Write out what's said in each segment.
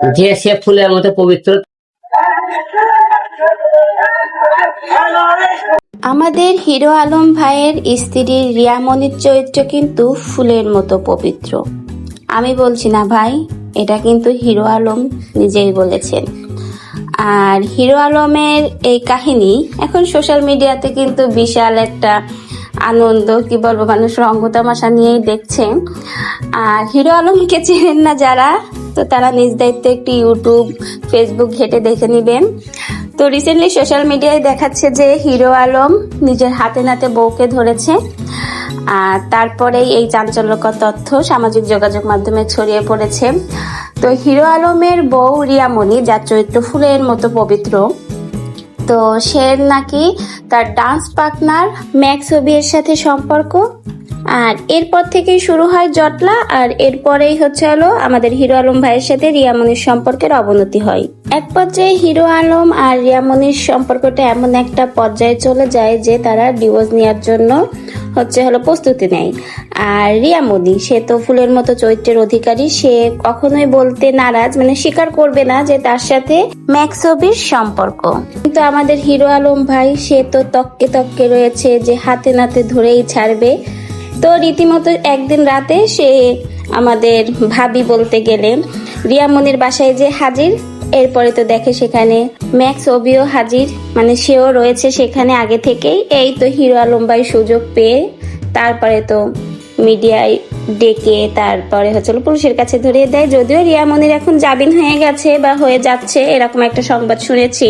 যে সে ফুলের মতো পবিত্র। আমাদের হিরো আলম ভাইয়ের স্ত্রী রিয়ামনির চরিত্র কিন্তু ফুলের মতো পবিত্র। আমি বলছি না ভাই, এটা কিন্তু হিরো আলম নিজেই বলেছেন। আর হিরো আলমের এই কাহিনী এখন সোশ্যাল মিডিয়াতে কিন্তু বিশাল একটা আনন্দ, কি বলবো, মানুষ রঙ্গ তামাশা নিয়েই দেখছেন। আর হিরো আলমকে চেনেন না যারা, তো তারা নিজ দায়িত্বে একটি ইউটিউব ফেসবুক ঘেটে দেখে নিবেন। তো রিসেন্টলি সোশ্যাল মিডিয়ায় দেখাচ্ছে যে হিরো আলম নিজের হাতে নাতে বউকে ধরেছে। আর তারপরেই এই চাঞ্চল্যকর তথ্য সামাজিক যোগাযোগ মাধ্যমে ছড়িয়ে পড়েছে। তো হিরো আলমের বউ রিয়ামণি, যার চরিত্র ফুলের মতো পবিত্র, তো সে নাকি তার ডান্স পার্টনার ম্যাক্স ওবিয়ের সাথে সম্পর্ক। আর এরপর থেকেই শুরু হয় জটলা। আর এরপরেই হলো আমাদের হিরো আলম ভাইয়ের সাথে রিয়ামনির সম্পর্কের অবনতি হয়। এক পর্যায়ে হিরো আলম আর রিয়ামনির সম্পর্কটা এমন একটা পর্যায়ে চলে যায় যে তারা ডিভোর্স নেওয়ার জন্য প্রস্তুতি নেয়। আর রিয়ামনি, সে তো ফুলের মতো চরিত্রের অধিকারী, সে কখনোই বলতে নারাজ, মানে স্বীকার করবে না যে তার সাথে ম্যাক্স ওবির সম্পর্ক। কিন্তু আমাদের হিরো আলম ভাই, সে তো তককে তককে রয়েছে যে হাতে নাতে ধরেই ছাড়বে। তো রীতিমতো একদিন রাতে সে আমাদের ভাবি বলতে গেলে রিয়ামনির বাসায় যে হাজির। এরপরে তো দেখে সেখানে ম্যাক্স ওবিও হাজির, মানে সেও রয়েছে সেখানে আগে থেকেই। এই তো হিরো আলম ভাই সুযোগ পেয়ে তারপরে তো মিডিয়ায় ডেকে তারপরে পুলিশের কাছে ধরিয়ে দেয়। যদিও রিয়ামনির এখন জামিন হয়ে গেছে বা হয়ে যাচ্ছে, এরকম একটা সংবাদ শুনেছি।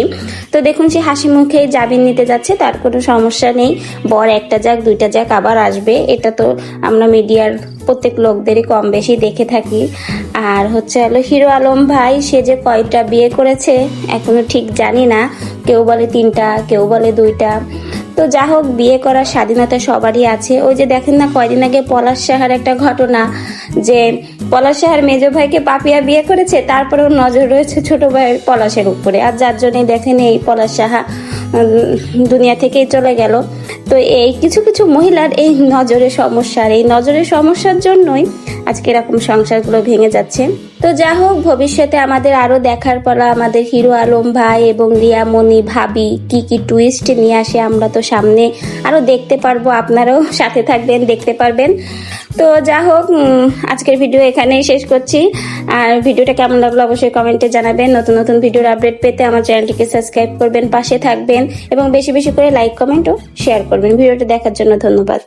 তো দেখুন, সে হাসি মুখেই জামিন নিতে যাচ্ছে, তার কোনো সমস্যা নেই। বর একটা যাক দুইটা যাক আবার আসবে, এটা তো আমরা মিডিয়ার প্রত্যেক লোকদেরই কম বেশি দেখে থাকি। আর হিরো আলম ভাই, সে যে কয়টা বিয়ে করেছে এখনো ঠিক জানি না, কেউ বলে 3টা, কেউ বলে 2টা। তো যা হোক, বিয়ে করার স্বাধীনতা সবারই আছে। ওই যে দেখেন না, কয়দিন আগে পলাশ সাহার একটা ঘটনা, যে পলাশ সাহার মেজ ভাইকে পাপিয়া বিয়ে করেছে, তারপরেও নজর রয়েছে ছোট ভাই পলাশের উপরে। আর যার জন্যই দেখেন এই পলাশ সাহা দুনিয়া থেকেই চলে গেল। তো এই কিছু কিছু মহিলার এই নজরের সমস্যার জন্যই আজকে এরকম সংসারগুলো ভেঙে যাচ্ছে। তো যা হোক, ভবিষ্যতে আমাদের আরো দেখার পালা, আমাদের হিরো আলম ভাই এবং রিয়ামণি ভাবি কি কি টুইস্ট নিয়ে আসে আমরা তো সামনে আরো দেখতে পারবো। আপনারাও সাথে থাকবেন, দেখতে পারবেন। তো যা হোক, আজকের ভিডিও এখানেই শেষ করছি। আর ভিডিওটা কেমন লাগলো অবশ্যই কমেন্টে জানাবেন। নতুন নতুন ভিডিওর আপডেট পেতে আমার চ্যানেলটিকে সাবস্ক্রাইব করবেন, পাশে থাকবেন এবং বেশি বেশি করে লাইক, কমেন্ট ও শেয়ার করবেন। ভিডিওটা দেখার জন্য ধন্যবাদ।